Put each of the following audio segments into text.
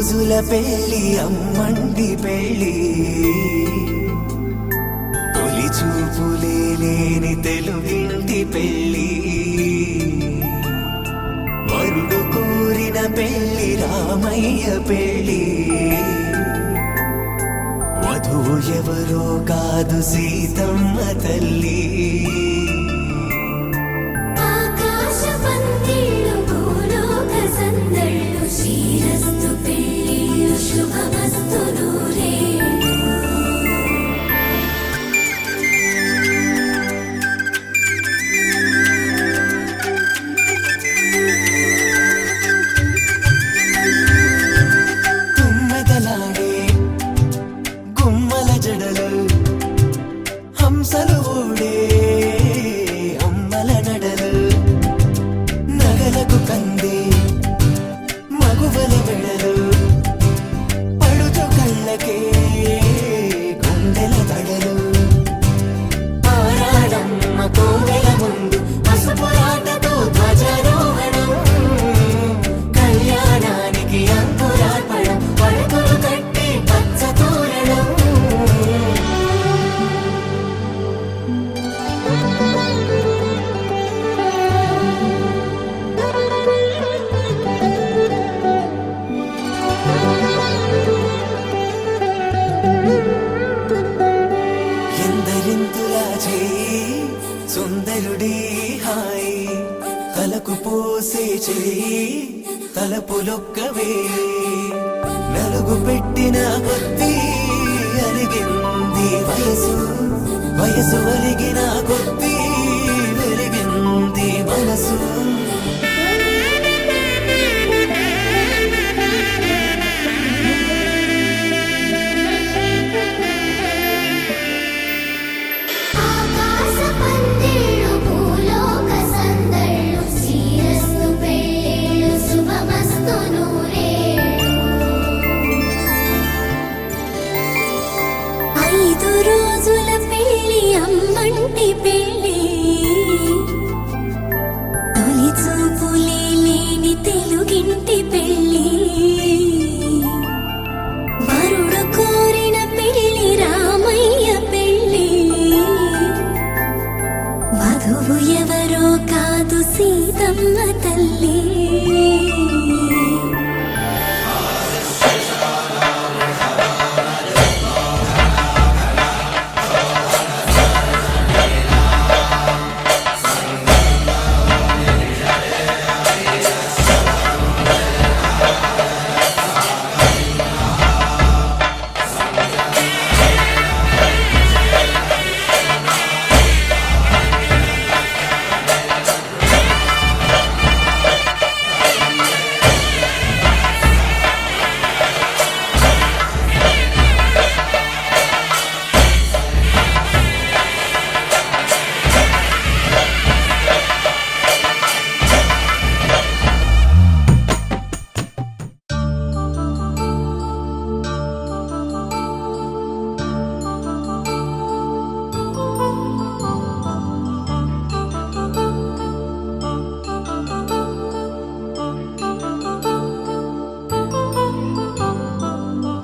రోజుల పెళ్ళి అమ్మండి పెళ్ళి తొలి చూపులే లేని తెలుగింటి పెళ్ళి వరుడు కోరిన పెళ్ళి రామయ్య పెళ్ళి వధువు ఎవరో కాదు సీతమ్మ తల్లి హంసలు ఊడే అమ్మల నడలు నగలకు కంది మగువల వెడలు పడుచు కళ్ళకే గుండెల తడలు ఆరాడమ్మ కోవెల ముందు పసుపురాటతో ధ్వజారోహణం కళ్యాణానికి అంకురార్పణం పడుకులు కట్టి పచ్చ తోరణం ఎందరింతులా చేయి సుందరుడి హాయి తలకు పోసే చేయి తలపులొక్కవే నలుగు పెట్టిన కొద్దీ అరిగింది వయసు వయసు అరిగిన కొద్దీ వెలిగింది మనసు రోజుల పెళ్ళి అమ్మంటి పెళ్ళి తొలి చూపులే లేని తెలుగింటి పెళ్ళి వరుడు కోరిన పెళ్ళి రామయ్య పెళ్ళి వధువు ఎవరో కాదు సీతమ్మ తల్లి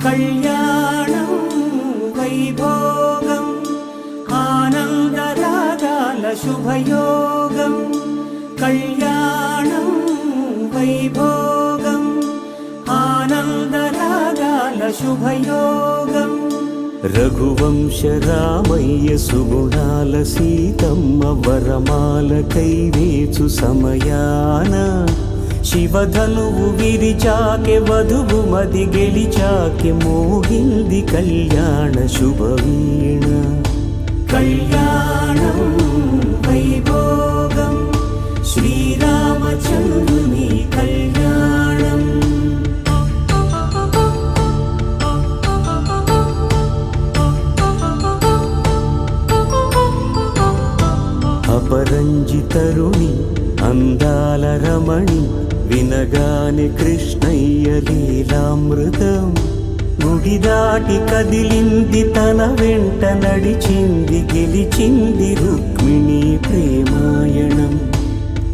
కళ్యాణం వైభోగం ఆనందరాగాల శుభయోగం కళ్యాణం వైభోగం ఆనందరాగాల శుభయోగం రఘువంశ రామయ్య సుగుణాల సీతమ్మ వరమాల కైవేచు సమయాన శివధనువు విరిచాకె వధువు మది గెలిచాకె మోగింది కళ్యాణ శుభవీణ కళ్యాణం వైభోగం శ్రీరామచంద్రుని కళ్యాణం అపరంజి తరుణి అందాల రమణి వినగానే కృష్ణయ్య లీలామృతం గుడి దాటి కదిలింది తన వెంట నడిచింది గెలిచింది రుక్మిణి ప్రేమాయణం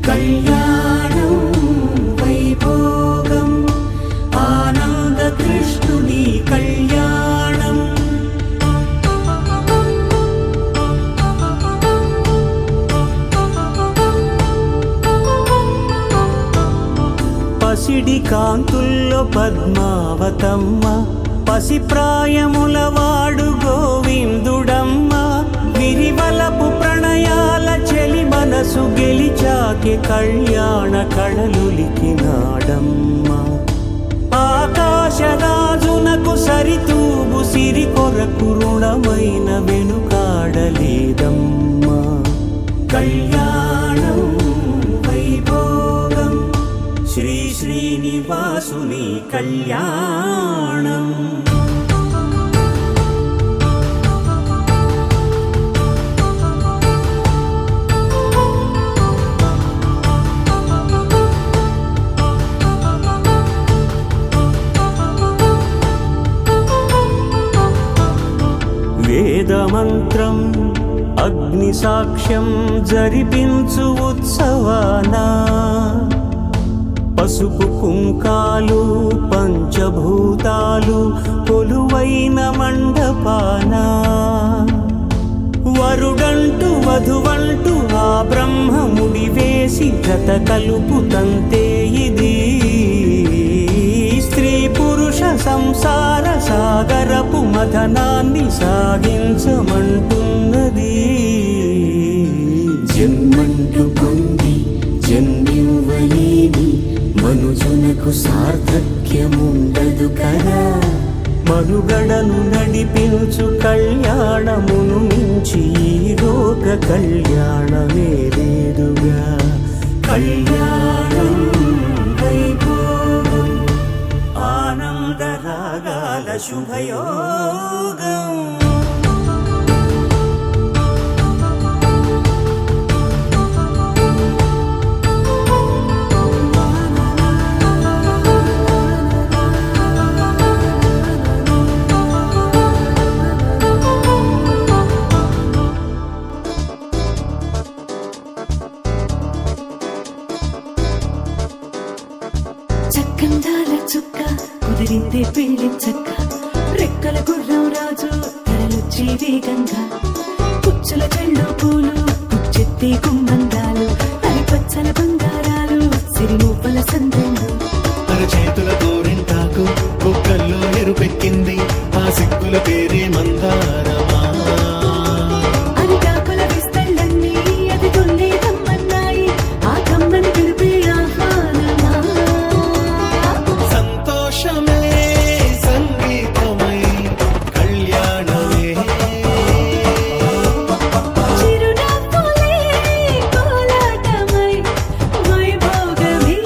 కళ్యాణం వైభోగం ఆనంద కాంతుల్లో పద్మావతమ్మ, పసిప్రాయముల వాడు గోవిందుడమ్మ, విరివలపు ప్రణయాల చెలి మనసు గెలిచాకే కళ్యాణ కళలులికినాడమ్మ. ఆకాశరాజునకు సరితూగు సిరి కొరకు రుణమైన వెనుకాడలేదమ్మా. కళ్యాణం వైభోగం శ్రీ శ్రీనివాసుని కళ్యాణం. వేదమంత్రం అగ్ని సాక్ష్యం జరిపించు ఉత్సవాన, పసుపు కుంకాలు పంచభూతాలు కొలువైన మండపాన, వరుడంటూ వధువంటూ ఆ బ్రహ్మముడి వేసి జత కలుపు తంతే ఇది. స్త్రీ పురుష సంసార సాగరపు మథనాన్ని సాగించమంటున్నది. జన్మంటూ పొంది జన్మివ్వలేని మనుజునకు సార్థక్యముండదు కదా. మనుగడను నడిపించు కళ్యాణమును మించి ఈ లోక కళ్యాణమే లేదుగా. కళ్యాణం వైభోగం ఆనందరాగాల శుభయోగం. చక్కందాల చుక్క కుదిరిందే పెళ్లి చక్క, రెక్కల గుర్రం రాజు తరలొచ్చే వేగంగా, పుచ్చుల చెళ్ళు పూలు పుచ్చెత్తే గుమ్మందాలు, అరిపచ్చల బంగారాలు సిరిమూపల సందెంలు. అరచేతుల గోరింటాకు కుక్కల్లో ఎరుపెక్కింది, ఆ సిక్కుల పేరే మందారమా. అరిటాకుల విస్తళ్ళన్నీ అది తొల్లి కమ్మన్నాయి, ఆ కమ్మని పిలిపే ఆహ్వానమా. సంతోషమే సంగీతమై కళ్యాణమే, చిరునవ్వులే కోలాటమై వైభోగమే.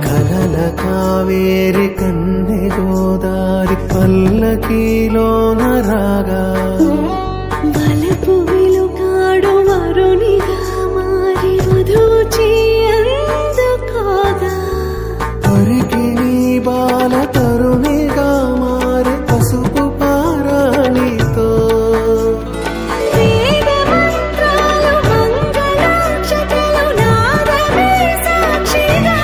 కలల కావేరి కన్నె గోదారి పల్లకీలోన రాగా, వలపు వెలుగాడు వరునిగా మారి వధూచి అందుకోగా, పరికి నీ బాల తరుణిగా మారి పసుపు పారాణితో, వేద మంత్రాలు మంగళాక్షతలు నాదమే సాక్షిగా,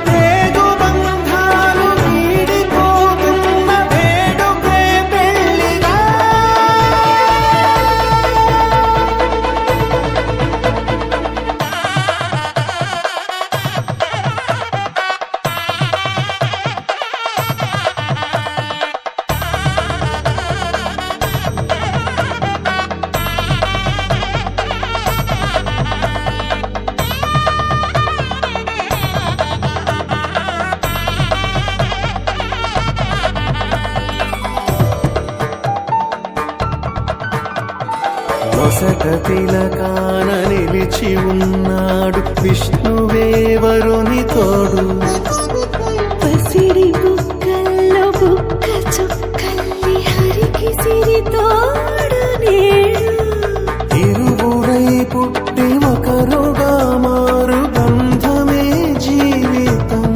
పేగు బంధాలు వీడిపోతున్న వేడుకే పెళ్లిగా. నొసట తిలకాన నిలిచి ఉన్నాడు విష్ణువే వరుని తోడు, పసిడి బుక్కల్లో బుక్క చుక్కల్లి హరికి సిరి తోడు నేడు. ఇరువురై పుట్టి ఒకరుగా మారు బంధమే జీవితం.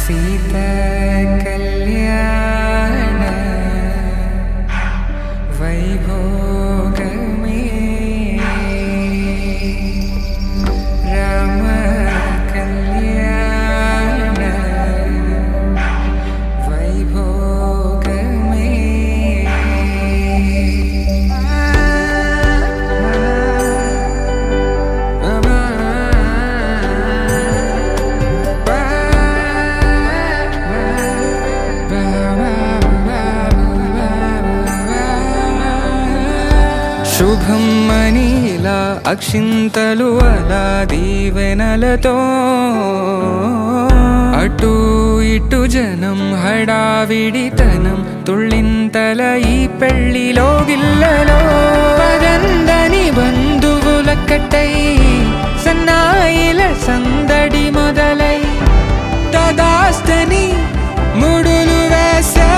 सीता कल्याण वैभोग में राम कल्याण वैभोग శుభం మనీలా అక్షింతలు అలా దీవెనలతో అటు ఇటు జనం హడావిడితనం తుళ్ళింతల ఈ పెళ్లిలో గిల్లలో పదందని బంధువుల కట్టై సన్నాయిల సందడి మొదలై తదాస్తని ముడులు వేసే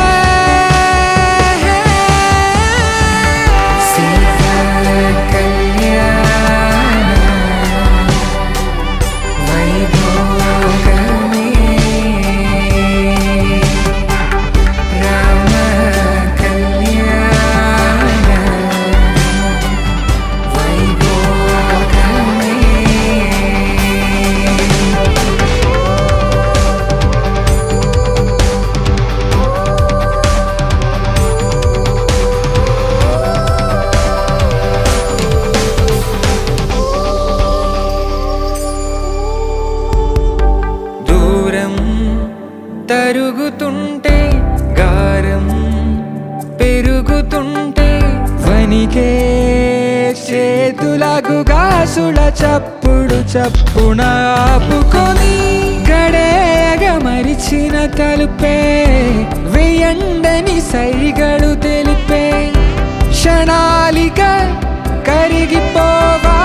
తరుగుతుంటే గారం పెరుగుతుంటే వనికే చేతులకు గాసుల చప్పుడు చప్పున ఆపుకొని గడేగ మరిచిన తలుపే వేయండని సైగడు తెలిపే క్షణాలిక కరిగిపోవా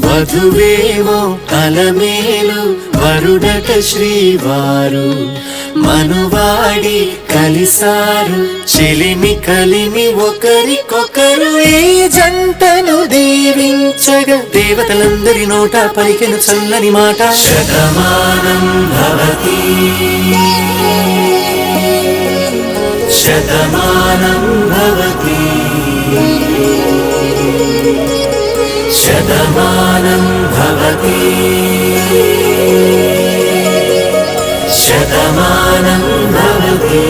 వధువేమో అలమేలు వరుడట శ్రీవారు మనువాడి కలిసారు చెలిమి కలిమి ఒకరికొకరు ఈ జంటను దీవించగా దేవతలందరి నోట పలికెను చల్లని మాట శతమానం భవతి శతమానం భవతి శతమానం భవతి శతమానం భవతి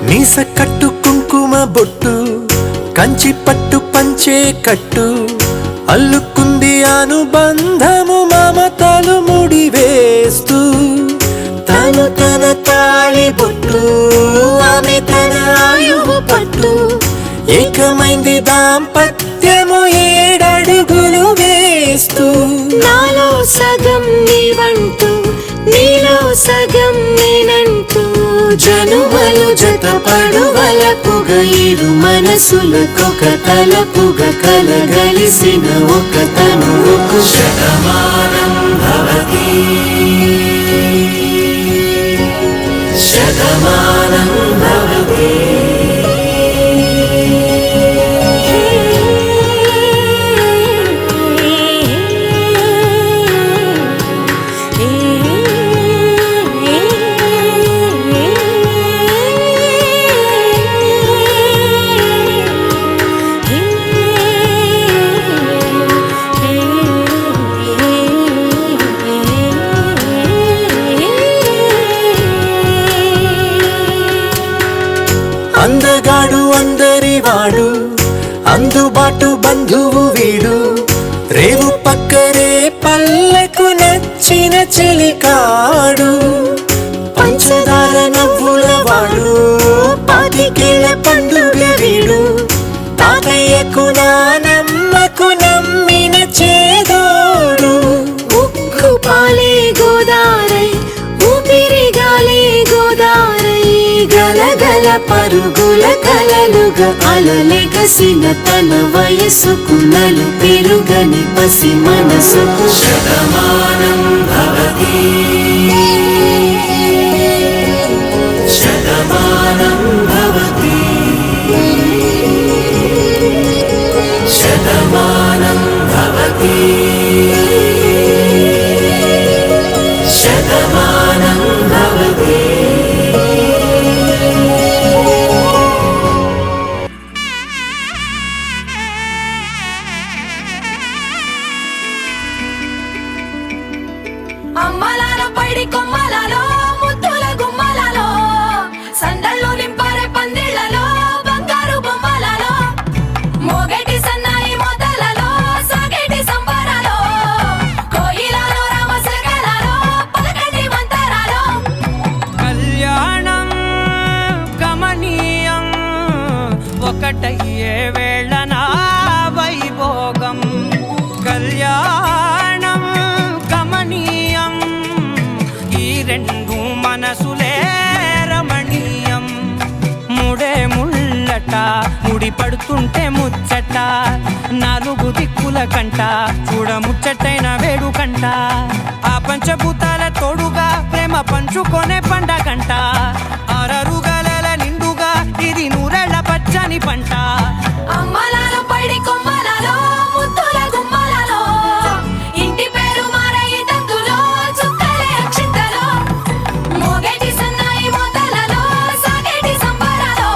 మీస కట్టు కుంకుమ బొట్టు కంచి పట్టు పంచే కట్టు అల్లుకుంది అనుబంధము మమతలు ముడివేస్తూ తను తన తాళి బొట్టు ఆమె తన ఆయువు పట్టు ఏకమైంది దాంపత్యము 7 అడుగులు వేస్తూ నాలో సగం నీవంటూ నీలో సగం నేనంటూ జనుమలు జతపడువలపుగ ఇరు మనసులకొక తలపుగ కలగలిసిన ఒక తనువుకు శతమానం భవతి శతమానం భవతి అందగాడు అందరి వాడు అందుబాటు బంధువు వీడు రేవు పక్కరే పల్లెకు నచ్చిన చెలికాడు పంచదార నవ్వుల వాడు పాతికేళ్ల పండుగ వీడు తాతయ్యకు నానమ్మకు నమ్మిన చేదోడు ఉక్కు పాలే గోదారై ఊపిరి గాలే గోదారై గలగల పరుగుల కలలుగా అలలెగసిన తన వయసుకు నలు పెరుగని పసి మనసుకు శతమానం భవతి శతమానం భవతి శతమానం భవతి శతమానం భవతి అమ్మలాలో పైడి కొమ్మలలో ముద్దుల గుమ్మలలో సందళ్ళు నింపారే పందిళ్లలో బంగారు బొమ్మలలో మోగేటి సన్నాయి మోతలలో సాగేటి సంబరాలో కోయిలలో రామసగలలో పలకటి మంతరాలో కళ్యాణం గమనీయం ఒకటయ్యే వేళనా వైభోగం కళ్యాణం గమనీయం ఈ రెండు మనసులే రమణీయం ముడే ముళ్ళట ముడి పడుతుంటే ముచ్చట నాలుగు దిక్కుల కంట చూడ ముచ్చటైన వేడుకంట ఆ పంచభూతాల తోడుగా ప్రేమ పంచుకొనే పండగంట ఆరరుగల నిండుగా ఇది నూరెళ్ళ పచ్చని పంట అమ్మలాలో పైడి కొమ్మలలో ముద్దుల గుమ్మలలో ఇంటి పేరు మారయి తంతులో చుక్కలే అక్షింతలో మోగేటి సన్నాయి మోతలలో సాగేటి సంబరాలో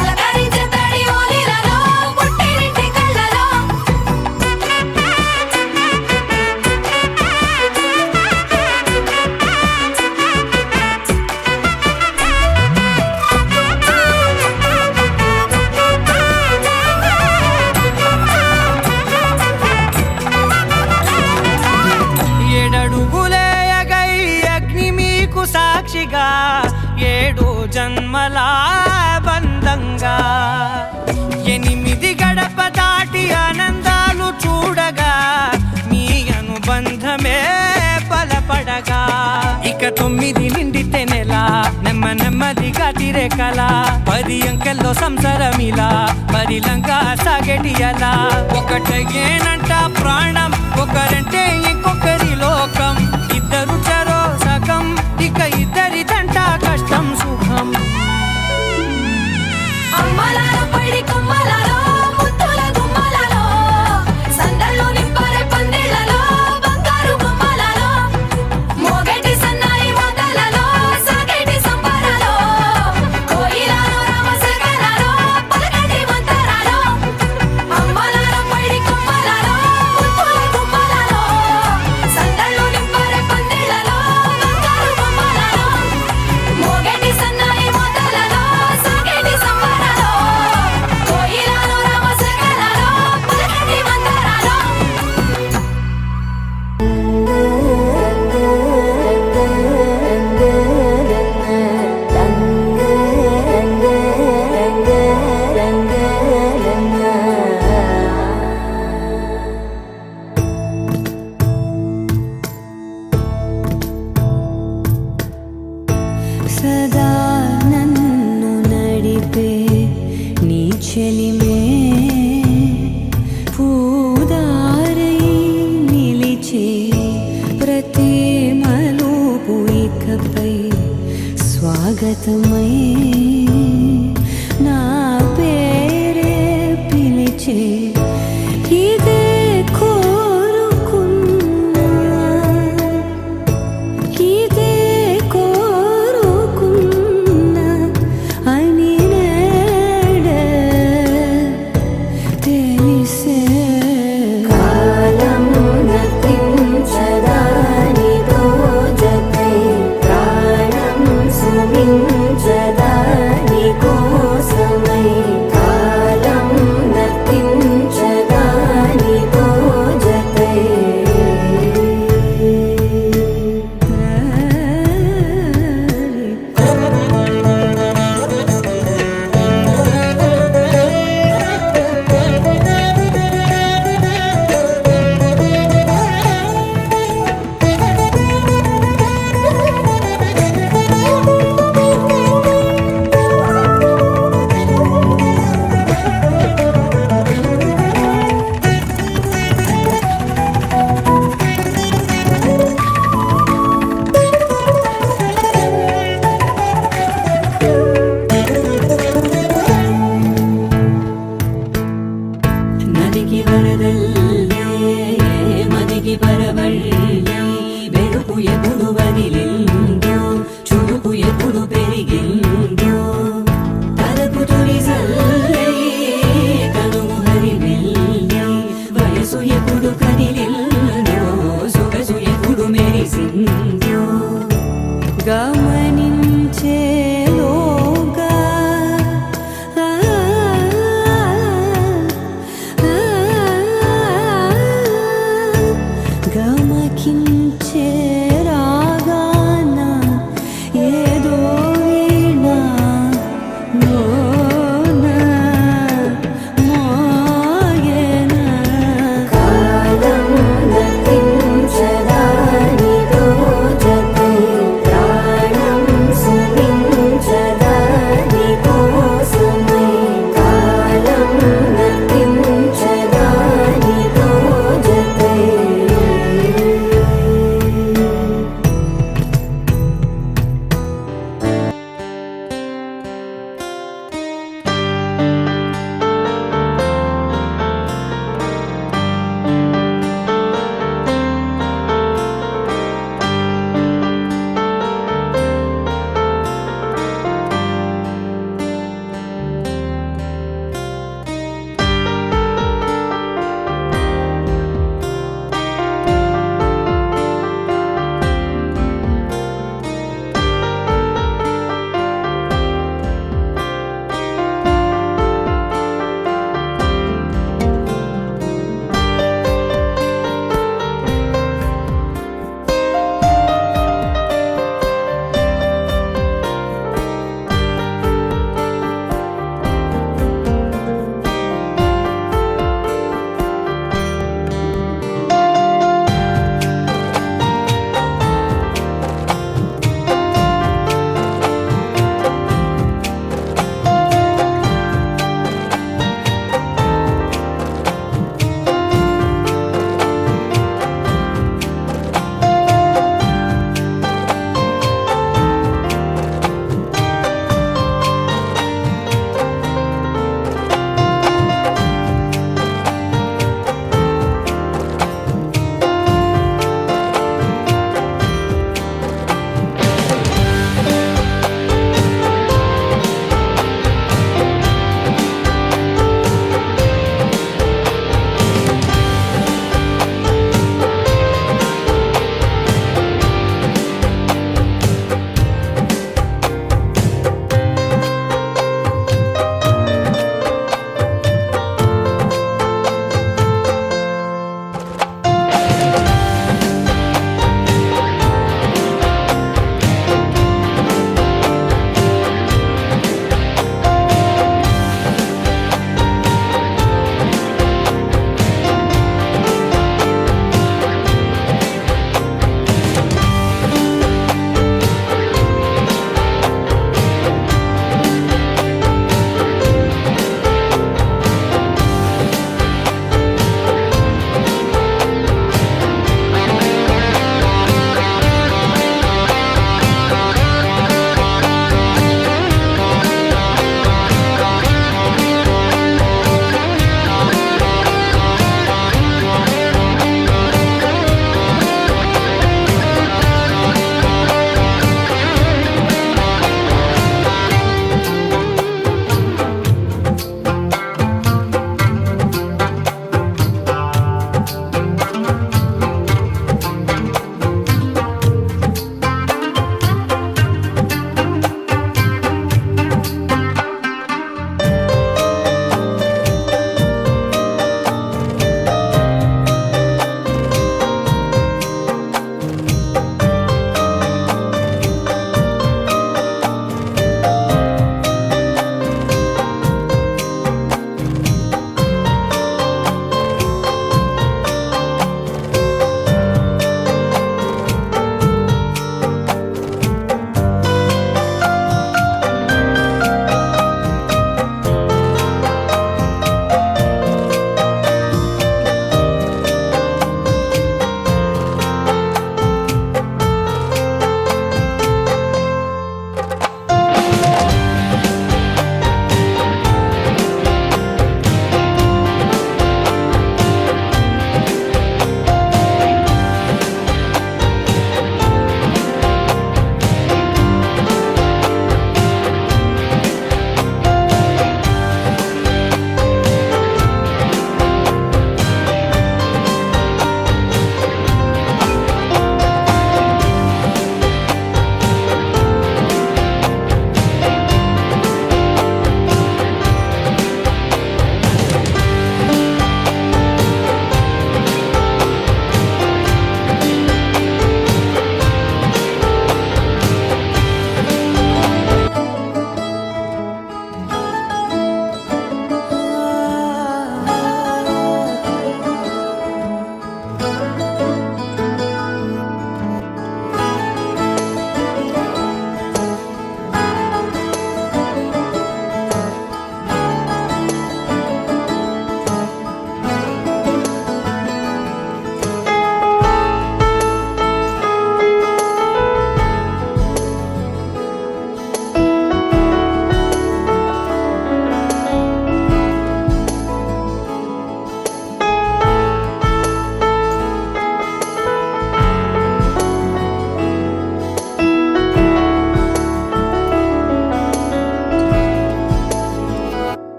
అలకరించే తడి ఓలిలలో పుట్టినింటి కళ్ళలో ఏడడుగులేయగై అగ్ని మీకు సాక్షిగా 7 జన్మల బంధంగా 8 గడప దాటి ఆనందాలు చూడగా మీ అనుబంధమే బలపడగా ఇక 9 నిండితే నెల నెమ్మదిగా తిరే కల 10 అంకెల్లో సంసారమిలా పరిలంగా సాగేటియలా ఒకటేనంట ప్రాణం ఒకరంటే ఇంకొకరి లోకం ఇద్దరు చరో సగం ఇక ఇద్దరిదంట కష్టం సుఖం అమ్మలాలో పైడి కొమ్మలలో ముద్దుల గుమ్మలలో సందళ్ళు నింపారే పందిళ్లలో బంగారు బొమ్మలలో మోగేటి సన్నాయి మోతలలో సాగేటి సంబరాలో కోయిలలో రామసగలలో పలకటి మంతరాలో అమ్మలాలో పైడి కొమ్మలలో ముద్దుల గుమ్మలలో సందళ్ళు నింపారే పందిళ్లలో బంగారు బొమ్మలలో మోగేటి సన్నాయి మోతలలో సాగేటి సంబరాలో కోయిలలో రామసగలలో పలకటి మంతరాలో సదా నన్ను నడిపే నీ చెలిమే పూదారై నిలిచే ప్రతి మలుపు ఇకపై స్వాగతమై నా పేరే పిలిచే ఇదే కోరుకున్నా ఇదే కోరుకున్నా అని నేడే తెలిసే కాలం నతించదాని దోజకై ప్రాణం సుమించదా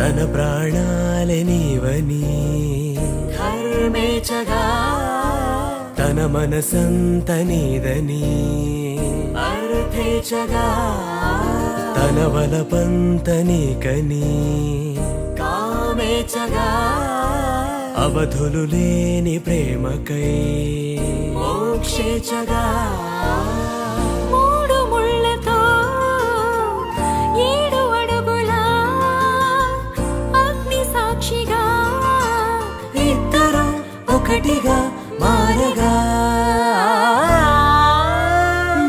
తన ప్రాణాలే నీవని ధర్మేచగా తన మనసంత నీదని అర్థేచగా తన వలపంత నీకని కామేచగా అవధులు లేని ప్రేమకై మోక్షేచగా మూడు ముళ్ళతో 7 అడుగుల అగ్ని సాక్షిగా ఇద్దరు ఒకటిగా మారగా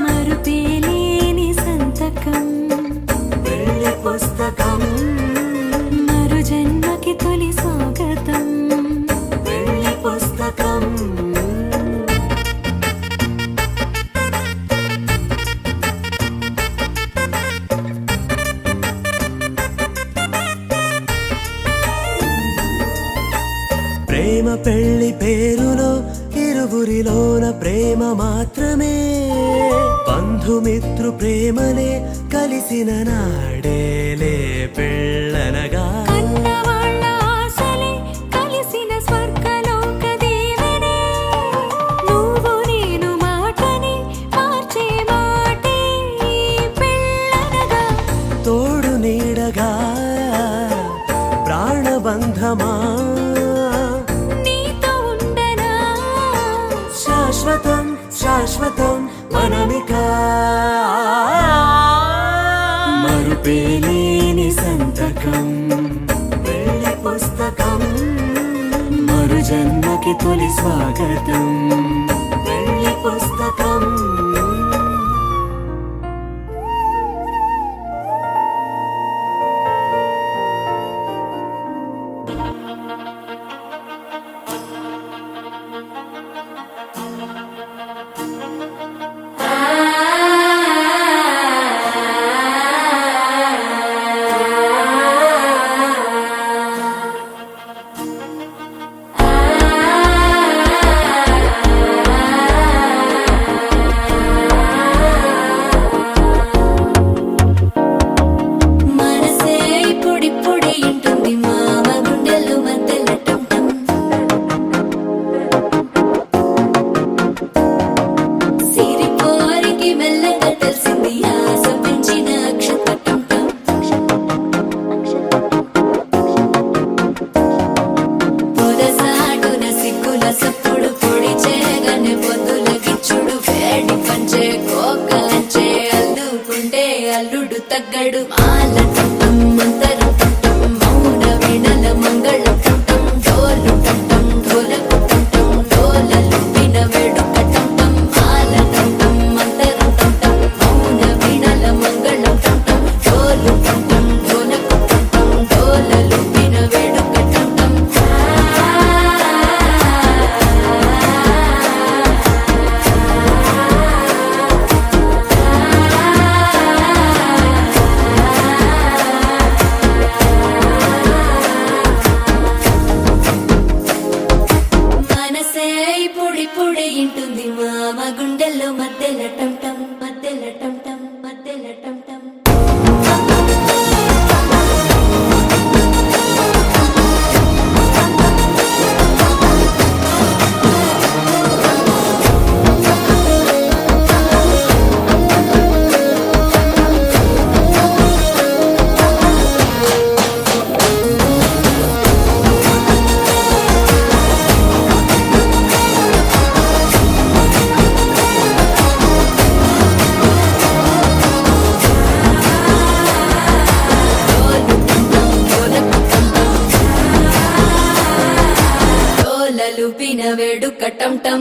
మరుపేలేని సంతకం వెళ్ళి పుస్తకం మరు జన్మకి తొలి స్వాగతం వెళ్ళి పుస్తకం ప్రేమ పెళ్లి పేరులో ఇరువురిలోన ప్రేమ మాత్రమే బంధుమిత్రు ప్రేమలే కలిసిన నాడేలే పెళ్ళనగా కన్నవాళ్ళ ఆశలే కలిసిన స్వర్గలోక దీవెనే నువ్వు నేను మాటని మార్చే మాటే పెళ్ళనగా తోడు నీడగా ప్రాణబంధమా నీతో ఉండనా శాశ్వతం శాశ్వతం మనమిక మరుపేలేని సంతకం వెళ్ళి పుస్తకం మరు జన్మకి తొలి స్వాగతం వెళ్ళి పుస్తకం మనసే ఇప్పుడిప్పుడే ఇంటుంది మామ గుండెలు మధ్యల టంటం సిరి కోరికి మెల్లగా తెలిసింది ఆశ పెంచిన అక్షత టంటం పొదసాటున సిగ్గుల సప్పుడు పొడి చేయగానే పొద్దుల గిచ్చుడు వేడి పంచే కోకలంచే అల్లుకుంటే అల్లుడు తగ్గడు మాల టంటం మంతరం టంటం మౌన వీణల మంగళం టంటం డోలు టంటం డోలకు టంటం డోలలు విన వేడుక టంటం మాల టంటం మంతరం టంటం మౌన వీణల మంగళం టంటం డోలు టంటం డోలకు టంటం డోలలు విన వేడుక టంటం మనసే ఇప్పుడిప్పుడే ఇంటుంది మామ గుండెల్లో మధ్యల టంటం మధ్యల టంటం మధ్యల టంటం డోలలు పిన వేడుక టంటం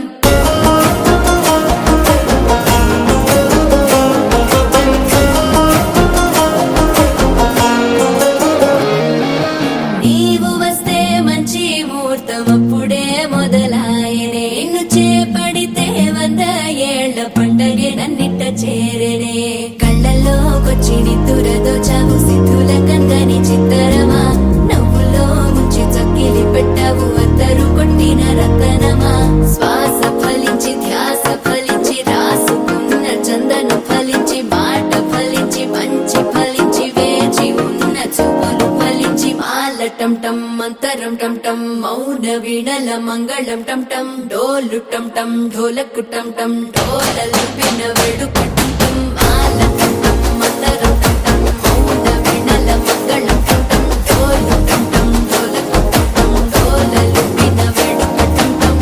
నీవు వస్తే మంచి ముహూర్తం అప్పుడే మొదలాయనే నిన్ను చేపడితే 100 ఏళ్ల పండగే నన్నిట్ట చేరనే కళ్ళల్లోకొచ్చి నిద్దురదో చావు సిద్ధుల కందని చిత్తరమా నవ్వులో ముంచి చక్కిలి పెట్టావు అద్దరు కొట్టిన రతనమా శ్వాస ఫలించి ధ్యాస ఫలించి రాసుకున్న చందనం ఫలించి మాట ఫలించి మంచి ఫలించి వేచి ఉన్న చూపులు ఫలించి మాల టం టం మంతరం టం టం మౌన వీణల మంగళం టం టం డోలు టం టం ఢోలకు టం టం ఢోలలు విన వేడుక టం టం మాల టం టం మంతరం టం టం మౌన వీణల మంగళం టం టం డోలు టం టం ఢోలకు టం టం ఢోలలు విన వేడుక టం టం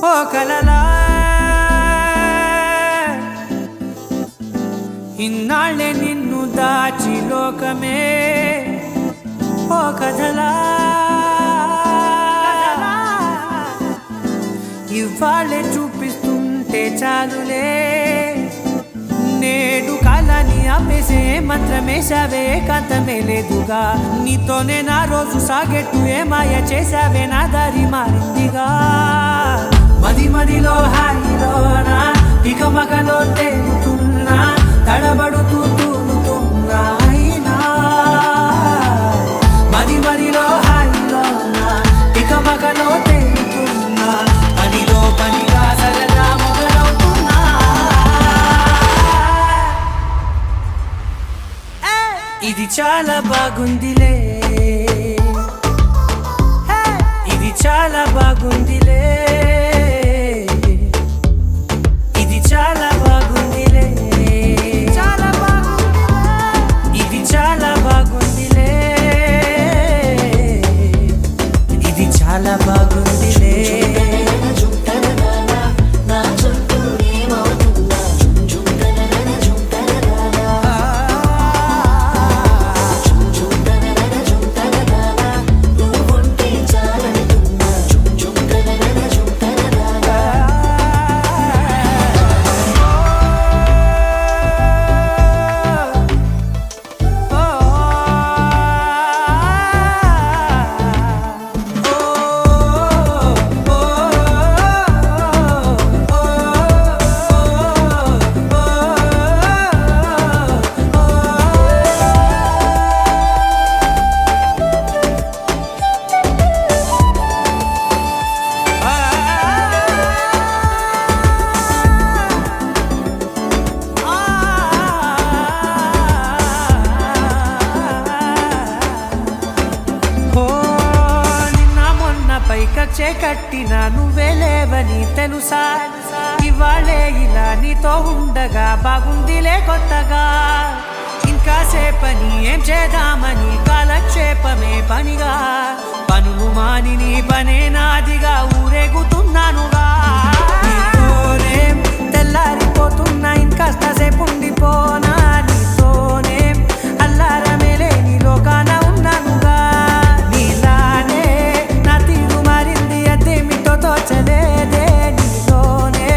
ఓ కలలా ఇన్నాళ్ళే నిన్ను దాచి లోకమే ఓ కథలా ఇవాళ్ళే చూపిస్తుంటే చాలులే నేడు కాలాన్ని ఆపేసే మంత్రమేశావే కాంతమే లేదుగా నీతోనే నా రోజు సాగెట్టు ఏ మాయ చేశావే నా దారి మారిందిగా మది మదిలో హాయిలోనా ఇక మగలో తేలుతున్నా తడబడుతూ తూలుతున్నా అయినా మది మదిలో హాయిలోనా ఇక మగలో తేలుతున్నా పనిలో పనిగా సరదా మొదలవుతున్నా ఇది చాలా బాగుందిలే ఇది చాలా బాగుందిలే ఇది చాలా బాగుందిలే చాలా బాగుందిలే ఇది చాలా బాగుందిలే ఇది చాలా బాగుందిలే కచ్చే కట్టిన నువ్వే లేవని తెలుసా ఇవాళే ఇలా నీతో ఉండగా బాగుందిలే కొత్తగా ఇంకా సేపని ఏం చేద్దామని కాలక్షేపమే పనిగా పనులు మాని నీ పనే నాదిగా ఊరేగుతున్నానుగా నీతోనే తెల్లారిపోతున్నా ఇంకాస్త సేపు ఉండిపోనా నీతోనే అల్లారమే లేని లోకాన ఉన్నానుగా నీలానే నా తీరు మారింది అదేమిటో తోచలేదే నీతోనే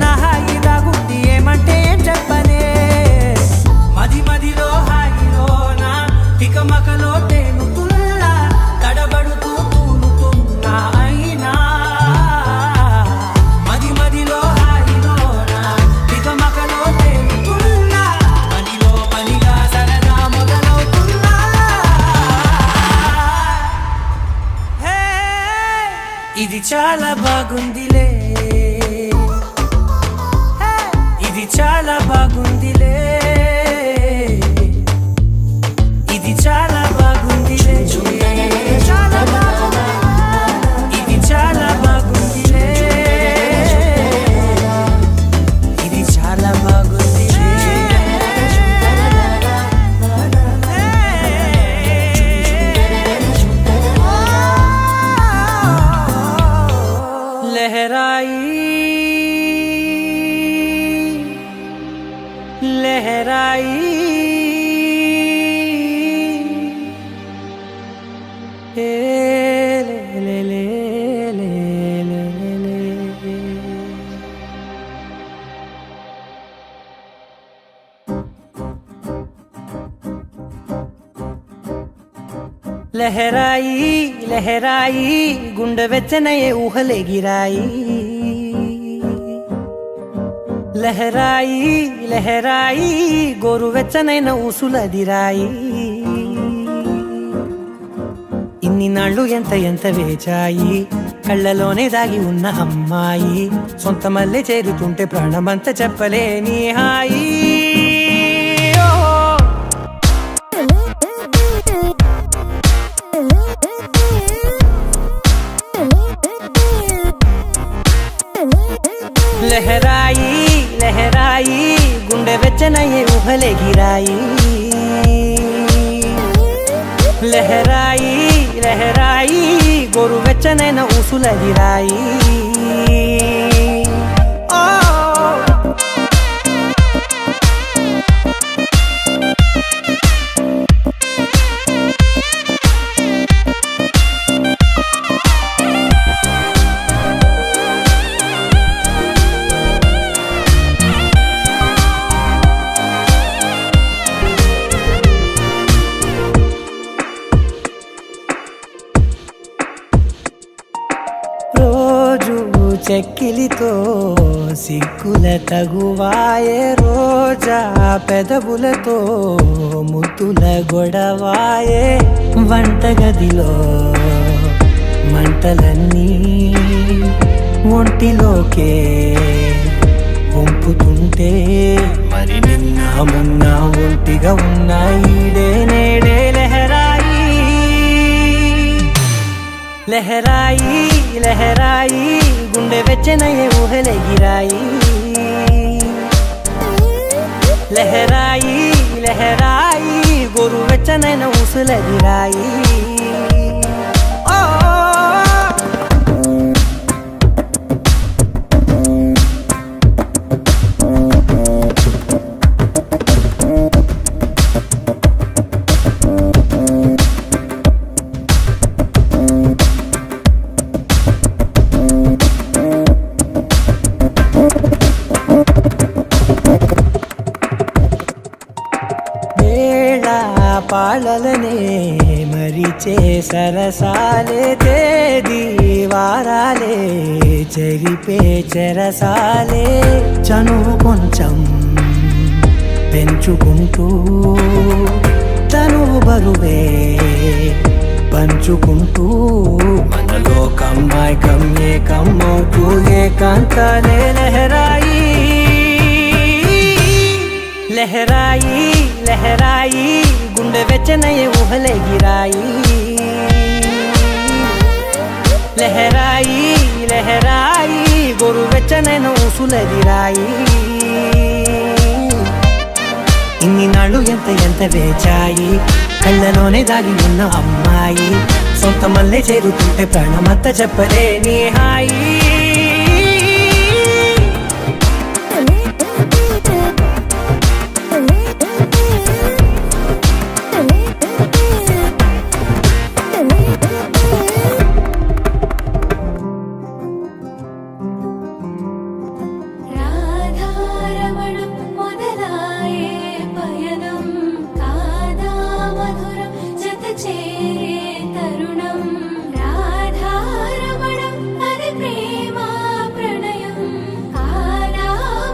నా హాయి దాగుంది ఏమంటే ఏం చెప్పనే మది మదిలో హాయిలోనా తికమకలో తేలుతున్నా తడబడుతూ తూలుతున్నా అయినా మది మదిలో హాయిలోనా తికమకలో తేలుతున్నా పనిలో పనిగా సరదా మొదలవుతున్నా హే ఇది చాలా బాగుందిలే ఇది చాలా బాగుందిలే ఇది చాలా బాగుందిలే చాలా బాగుంది ఇది చాలా బాగుందిలే ఇది చాలా బాగుందిలే लहराई ए ले ले ले ले ले ले लहराई लहराई गुंड विच नए ऊहले गिराई లహరాయి లహరాయి గోరువెచ్చనైన ఊసులదిరాయి ఇన్ని నాళ్ళు ఎంత ఎంత వేచాయి కళ్ళలోనే దాగి ఉన్న అమ్మాయి సొంత మల్లె చేరుతుంటే ప్రాణమంతా చెప్పలేని హాయి లహరాయి లహరాయి గుండె వెచ్చనయ్యే ఊహలెగిరాయి లహరాయి లహరాయి గోరు వెచ్చనైన ఊసులగిరాయి రోజు చెక్కిలితో సిగ్గుల తగువాయే రోజా పెదవులతో ముద్దుల గొడవాయే వంటగదిలో మంటలన్నీ ఒంటిలోకే వంపుతుంటే మరి నిన్న మొన్న ఒంటిగా ఉన్న ఈడే నేడే లహరాయి లహరాయి లహరాయి గుండె వెచ్చనయ్యే ఊహలెగిరాయి లహరాయి లహరాయి గోరు వెచ్చనైన ఊసులగిరాయి పాలలనే మరిచే సరసాలే తేదీ వారాలే చెరిపే చెరసాలే చనువు కొంచెం పెంచుకుంటూ తనువు బరువే పంచుకుంటూ మనలో కమ్మాయి కమ్మే కమ్మవుతూ ఏకాంతాలే లహరాయి లహరాయి లహరాయి గుండె వెచ్చనయ్యే ఊహలెగిరాయి లహరాయి లహరాయి గోరు వెచ్చనైన ఊసులదిరాయి ఇన్ని నాళ్ళు ఎంత ఎంత వేచాయి కళ్ళలోనే దాగి ఉన్న అమ్మాయి సొంత మల్లె చేరుతుంటే ప్రాణమంతా చెప్పలేని హాయి రాధారమణం మొదలాయే పయనం కాదా మధురం జత చేరే తరుణం రాధారమణం అది ప్రేమ ప్రణయం కాదా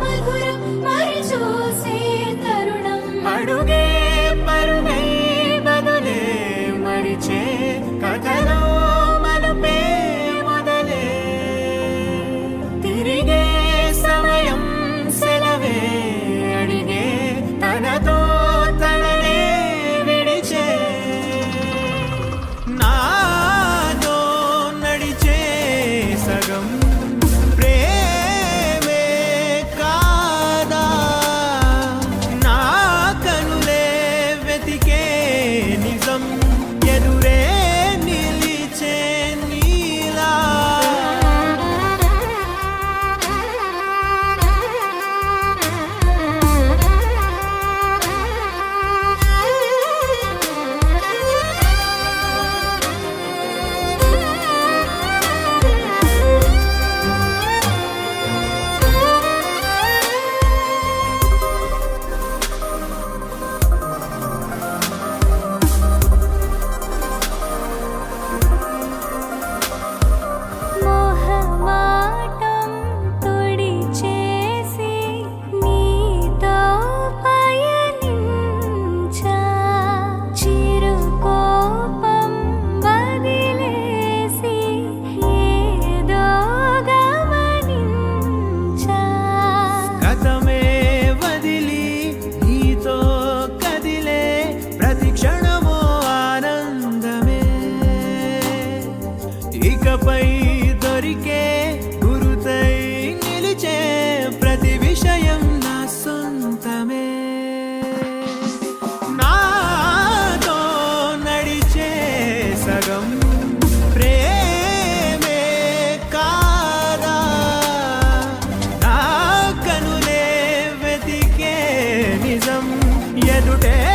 మధురం మరి చూసే తరుణం అడుగే పరుగే బదులే మరిచే కథలో మలుపే మొదలే తిరిగే సమయం సెలవే అడిగే తనతో తననే విడిచే నాతో నడిచే సగం ప్రేమే కాదా నా కనులే ఎదుటే